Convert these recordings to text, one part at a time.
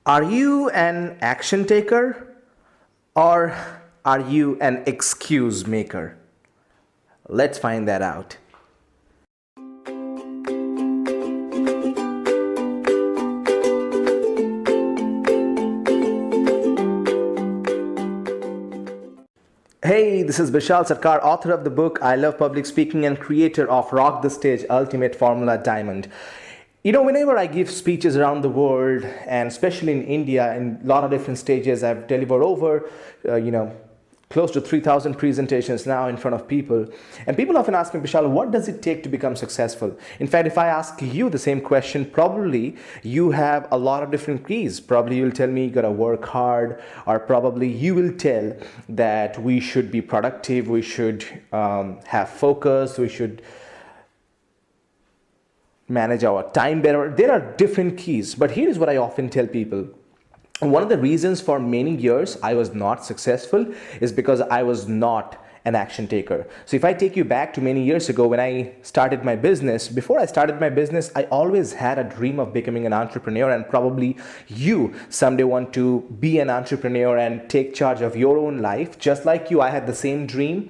Are you an action taker or are you an excuse maker? Let's find that out. Hey, this is Bishal Sarkar, author of the book I Love Public Speaking and creator of Rock the Stage Ultimate Formula Diamond. Whenever I give speeches around the world, and especially in India, in a lot of different stages, I've delivered over, close to 3,000 presentations now in front of people. And people often ask me, Bishal, what does it take to become successful? In fact, if I ask you the same question, probably you have a lot of different keys. Probably you'll tell me you gotta work hard, or probably you will tell that we should be productive, we should have focus, we should manage our time better. There are different keys, but here is what I often tell people. One of the reasons for many years I was not successful is because I was not an action taker. So if I take you back to many years ago when I started my business, before I started my business, I always had a dream of becoming an entrepreneur, and probably you someday want to be an entrepreneur and take charge of your own life. Just like you, I had the same dream.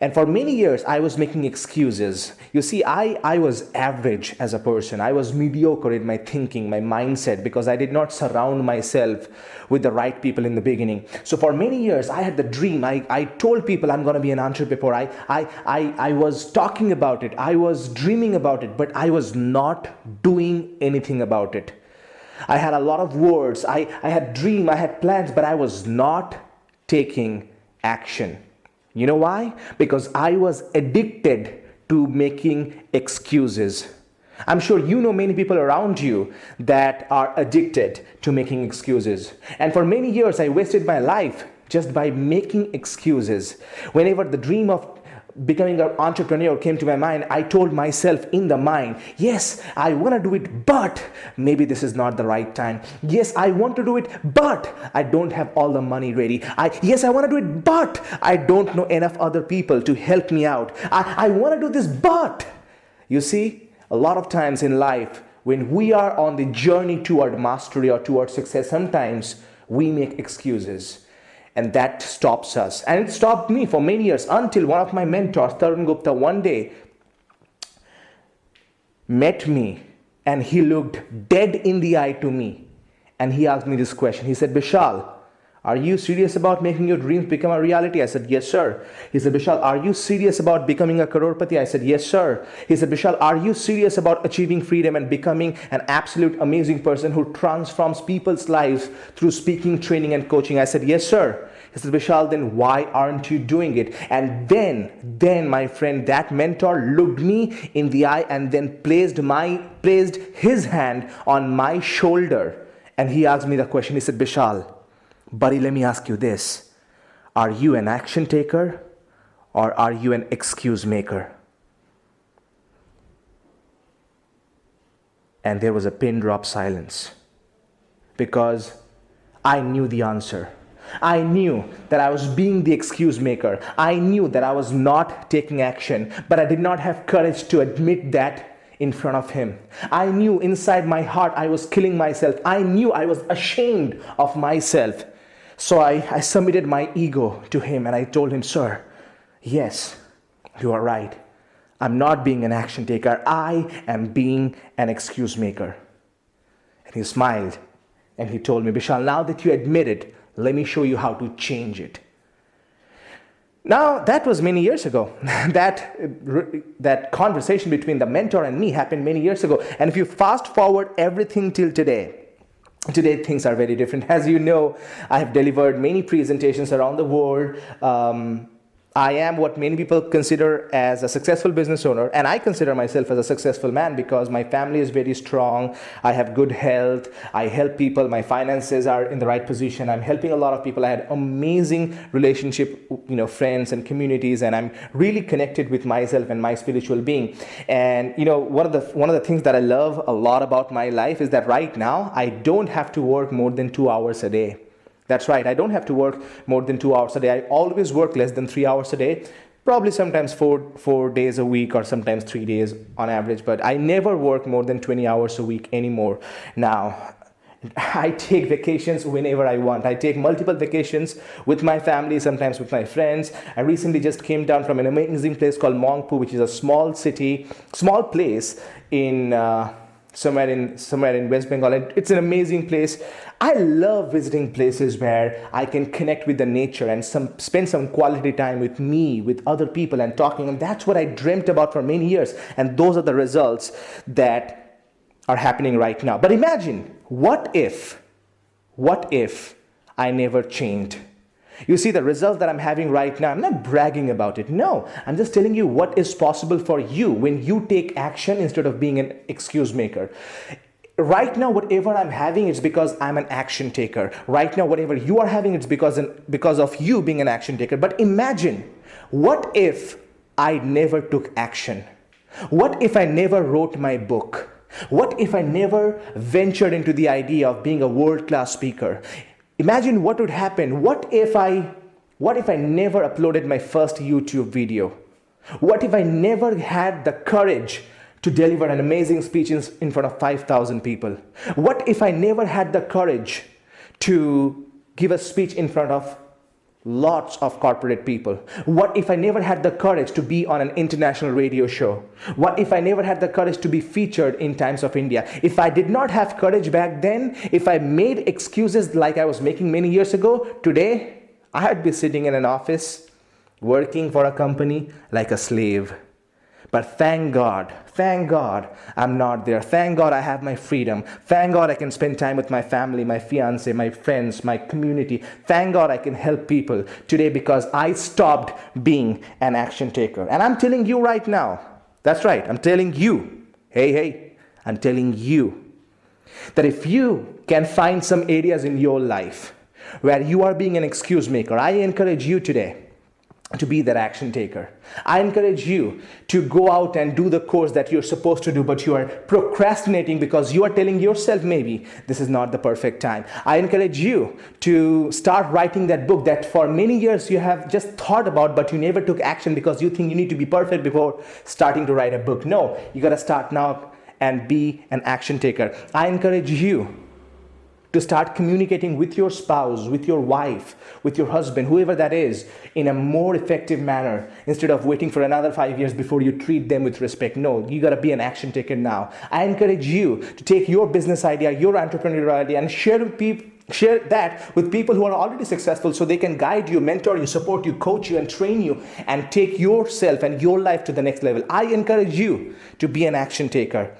And for many years, I was making excuses. You see, I was average as a person. I was mediocre in my thinking, my mindset, because I did not surround myself with the right people in the beginning. So for many years, I had the dream. I told people I'm going to be an entrepreneur. I was talking about it. I was dreaming about it, but I was not doing anything about it. I had a lot of words. I had dream. I had plans, but I was not taking action. You know why? Because I was addicted to making excuses. I'm sure you know many people around you that are addicted to making excuses. And for many years, I wasted my life just by making excuses. Whenever the dream of becoming an entrepreneur came to my mind, I told myself in the mind, yes, I want to do it, but maybe this is not the right time. Yes, I want to do it, but I don't have all the money ready. Yes, I want to do it, but I don't know enough other people to help me out. I want to do this, but you see, a lot of times in life, when we are on the journey toward mastery or toward success, sometimes we make excuses. And that stops us. And it stopped me for many years until one of my mentors, Tarun Gupta, one day met me and he looked dead in the eye to me. And he asked me this question. He said, Bishal, are you serious about making your dreams become a reality? I said, yes, sir. He said, Bishal, are you serious about becoming a crorepati? I said, yes, sir. He said, Bishal, are you serious about achieving freedom and becoming an absolute amazing person who transforms people's lives through speaking, training, and coaching? I said, yes, sir. He said, Vishal, then why aren't you doing it? And then my friend, that mentor looked me in the eye and then placed his hand on my shoulder. And he asked me the question. He said, Vishal, buddy, let me ask you this. Are you an action taker or are you an excuse maker? And there was a pin drop silence because I knew the answer. I knew that I was being the excuse maker. I knew that I was not taking action, but I did not have courage to admit that in front of him. I knew inside my heart I was killing myself. I knew I was ashamed of myself. So I submitted my ego to him and I told him, sir, yes, you are right. I'm not being an action taker. I am being an excuse maker. And he smiled and he told me, Bishal, now that you admit it, let me show you how to change it. Now, that was many years ago. That conversation between the mentor and me happened many years ago. And if you fast forward everything till today things are very different. As you know, I have delivered many presentations around the world. I am what many people consider as a successful business owner, and I consider myself as a successful man because my family is very strong. I have good health. I help people. My finances are in the right position. I'm helping a lot of people. I had amazing relationship, friends and communities, and I'm really connected with myself and my spiritual being. And one of the things that I love a lot about my life is that right now I don't have to work more than 2 hours a day. That's right. I don't have to work more than 2 hours a day. I always work less than 3 hours a day. Probably sometimes four days a week or sometimes 3 days on average. But I never work more than 20 hours a week anymore now. I take vacations whenever I want. I take multiple vacations with my family, sometimes with my friends. I recently just came down from an amazing place called Mongpu, which is a small city, small place in somewhere in West Bengal. And it's an amazing place. I love visiting places where I can connect with the nature and spend some quality time with me, with other people, and talking. And that's what I dreamt about for many years. And those are the results that are happening right now. But imagine, what if I never changed? You see, the results that I'm having right now, I'm not bragging about it. No, I'm just telling you what is possible for you when you take action instead of being an excuse maker. Right now, whatever I'm having, it's because I'm an action taker. Right now, whatever you are having, it's because of you being an action taker. But imagine, what if I never took action? What if I never wrote my book? What if I never ventured into the idea of being a world-class speaker? Imagine what would happen. What if I never uploaded my first YouTube video? What if I never had the courage to deliver an amazing speech in front of 5,000 people? What if I never had the courage to give a speech in front of lots of corporate people? What if I never had the courage to be on an international radio show? What if I never had the courage to be featured in Times of India? If I did not have courage back then, if I made excuses like I was making many years ago, today I'd be sitting in an office working for a company like a slave. But thank God, I'm not there. Thank God I have my freedom. Thank God I can spend time with my family, my fiance, my friends, my community. Thank God I can help people today because I stopped being an action taker. And I'm telling you right now, that's right, I'm telling you, I'm telling you that if you can find some areas in your life where you are being an excuse maker, I encourage you today to be that action taker. I encourage you to go out and do the course that you're supposed to do, but you are procrastinating because you are telling yourself maybe this is not the perfect time. I encourage you to start writing that book that for many years you have just thought about, but you never took action because you think you need to be perfect before starting to write a book. No, you got to start now and be an action taker. I encourage you to start communicating with your spouse, with your wife, with your husband, whoever that is, in a more effective manner instead of waiting for another 5 years before you treat them with respect. No, you gotta be an action taker now. I encourage you to take your business idea, your entrepreneurial idea, and share that with people who are already successful so they can guide you, mentor you, support you, coach you, and train you, and take yourself and your life to the next level. I encourage you to be an action taker.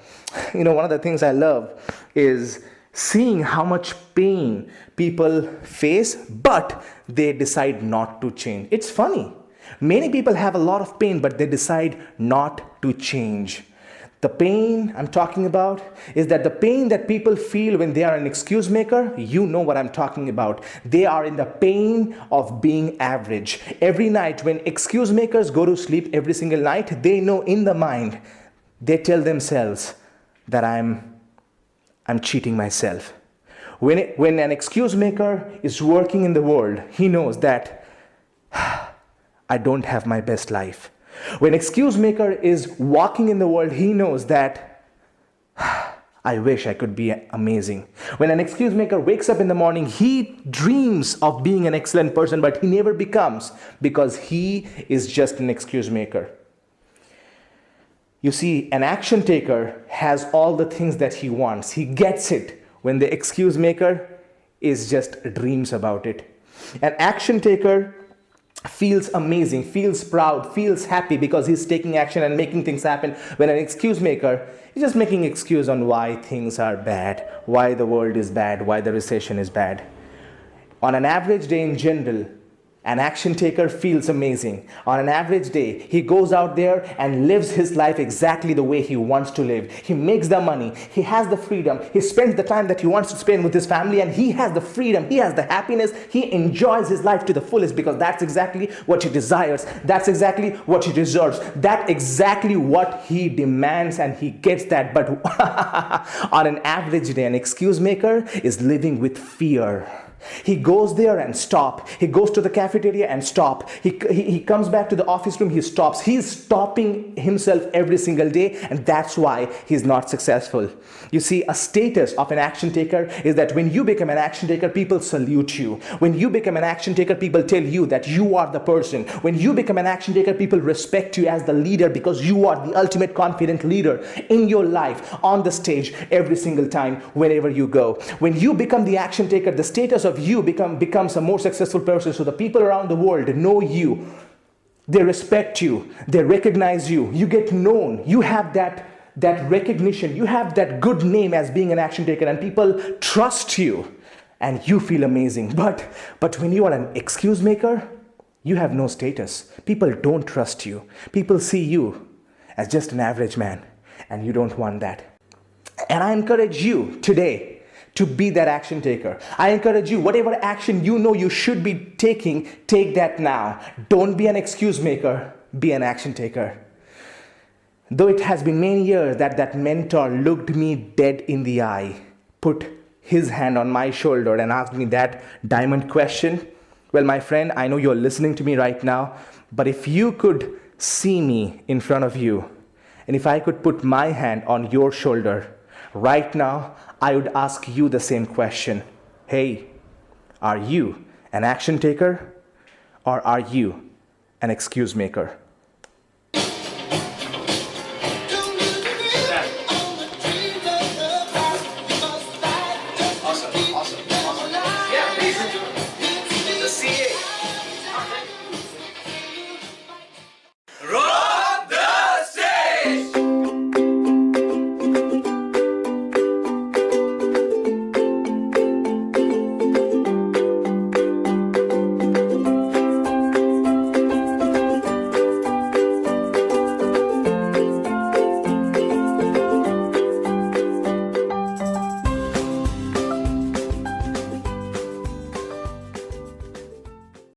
You know, one of the things I love is seeing how much pain people face, but they decide not to change. It's funny. Many people have a lot of pain, but they decide not to change. The pain I'm talking about is that the pain that people feel when they are an excuse maker, you know what I'm talking about. They are in the pain of being average. Every night when excuse makers go to sleep every single night, they know in the mind, they tell themselves that I'm cheating myself. When an excuse maker is working in the world, he knows that I don't have my best life. When excuse maker is walking in the world, he knows that I wish I could be amazing. When an excuse maker wakes up in the morning, he dreams of being an excellent person, but he never becomes because he is just an excuse maker. You see, an action taker has all the things that he wants. He gets it when the excuse maker is just dreams about it. An action taker feels amazing, feels proud, feels happy because he's taking action and making things happen. When an excuse maker is just making excuse on why things are bad, why the world is bad, why the recession is bad. On an average day in general, an action taker feels amazing. On an average day, he goes out there and lives his life exactly the way he wants to live. He makes the money, he has the freedom, he spends the time that he wants to spend with his family, and he has the freedom, he has the happiness, he enjoys his life to the fullest because that's exactly what he desires, that's exactly what he deserves, that's exactly what he demands, and he gets that. But on an average day, an excuse maker is living with fear. He goes there and stop. He goes to the cafeteria and stop. He comes back to the office room, he stops. He's stopping himself every single day, and that's why he's not successful. You see, a status of an action taker is that when you become an action taker, people salute you. When you become an action taker, people tell you that you are the person. When you become an action taker, people respect you as the leader because you are the ultimate confident leader in your life, on the stage, every single time, wherever you go. When you become the action taker, the status of you becomes a more successful person. So the people around the world know you. They respect you. They recognize you. You get known. You have that recognition. You have that good name as being an action taker, and people trust you and you feel amazing. But when you are an excuse maker, you have no status. People don't trust you. People see you as just an average man, and you don't want that. And I encourage you today to be that action taker. I encourage you, whatever action you know you should be taking, take that now. Don't be an excuse maker, be an action taker. Though it has been many years that mentor looked me dead in the eye, put his hand on my shoulder and asked me that diamond question. Well, my friend, I know you're listening to me right now, but if you could see me in front of you, and if I could put my hand on your shoulder right now, I would ask you the same question. Hey, are you an action taker or are you an excuse maker?